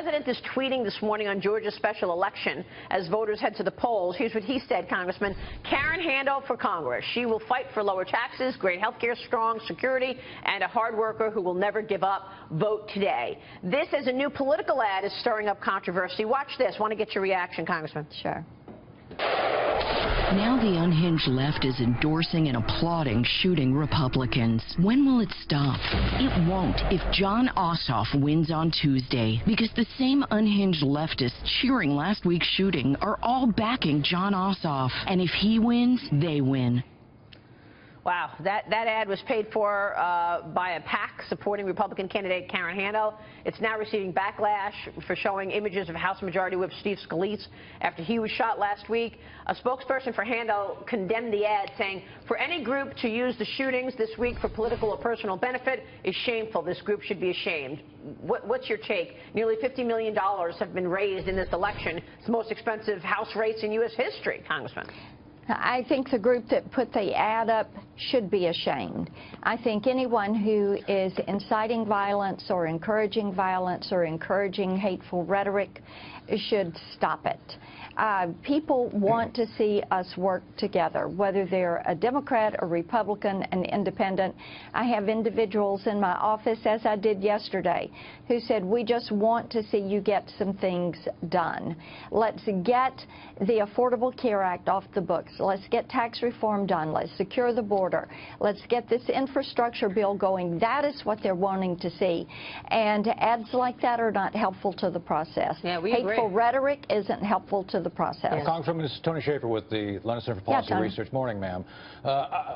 president is tweeting this morning on Georgia's special election as voters head to the polls. Here's what he said, Congressman. Karen Handel for Congress. She will fight for lower taxes, great health care, strong security, and a hard worker who will never give up. Vote today. This, as a new political ad, is stirring up controversy. Watch this. Want to get your reaction, Congressman? Sure. Now the unhinged left is endorsing and applauding shooting Republicans. When will it stop? It won't if Jon Ossoff wins on Tuesday, because the same unhinged leftists cheering last week's shooting are all backing Jon Ossoff. And if he wins, they win. Wow, that ad was paid for by a PAC supporting Republican candidate Karen Handel. It's now receiving backlash for showing images of House Majority Whip Steve Scalise after he was shot last week. A spokesperson for Handel condemned the ad, saying, for any group to use the shootings this week for political or personal benefit is shameful. This group should be ashamed. What's your take? Nearly $50 million have been raised in this election. It's the most expensive House race in U.S. history, Congressman. I think the group that put the ad up should be ashamed. I think anyone who is inciting violence or encouraging hateful rhetoric should stop it. People want to see us work together, whether they're a Democrat, a Republican, an independent. I have individuals in my office, as I did yesterday, who said, we just want to see you get some things done. Let's get the Affordable Care Act off the books. Let's get tax reform done. Let's secure the border. Let's get this infrastructure bill going. That is what they're wanting to see. And ads like that are not helpful to the process. Yeah, we agree. Hateful rhetoric isn't helpful to the process. Yeah. Congresswoman, this is Tony Schaefer with the London Center for Policy Research. Morning, ma'am.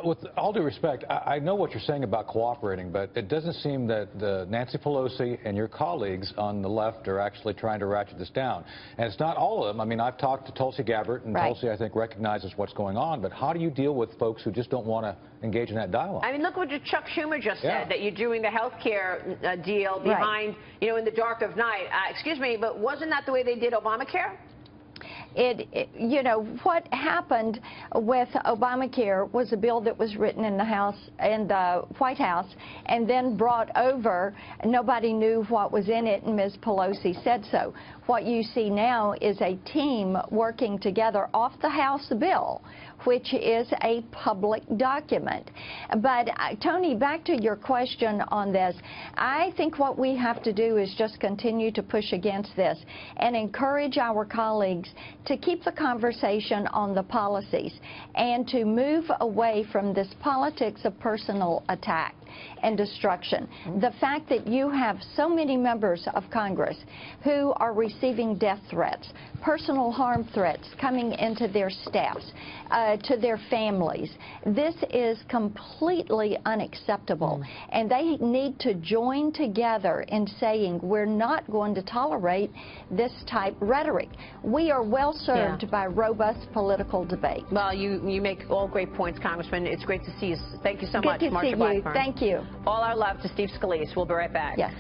With all due respect, I know what you're saying about cooperating, but it doesn't seem that Nancy Pelosi and your colleagues on the left are actually trying to ratchet this down. And it's not all of them. I mean, I've talked to Tulsi Gabbard, and Tulsi, I think, recognizes what's going on. But how do you deal with folks who just don't want to engage in that dialogue? I mean, look what Chuck Schumer just said, that you're doing the health care deal behind, you know, in the dark of night. Excuse me, but wasn't that the way they did Obamacare? You know, what happened with Obamacare was a bill that was written in the White House, and then brought over. Nobody knew what was in it, and Ms. Pelosi said so. What you see now is a team working together off the House bill, which is a public document. But, Tony, back to your question on this, I think what we have to do is just continue to push against this and encourage our colleagues to keep the conversation on the policies and to move away from this politics of personal attack and destruction. The fact that you have so many members of Congress who are receiving death threats, personal harm threats coming into their staffs, to their families, this is completely unacceptable. And they need to join together in saying we're not going to tolerate this type of rhetoric. We are well served by robust political debate. Well, you make all great points, Congressman. It's great to see you. Thank you so much, Good to Marsha see you. Blackburn. Thank you. All our love to Steve Scalise. We'll be right back. Yes.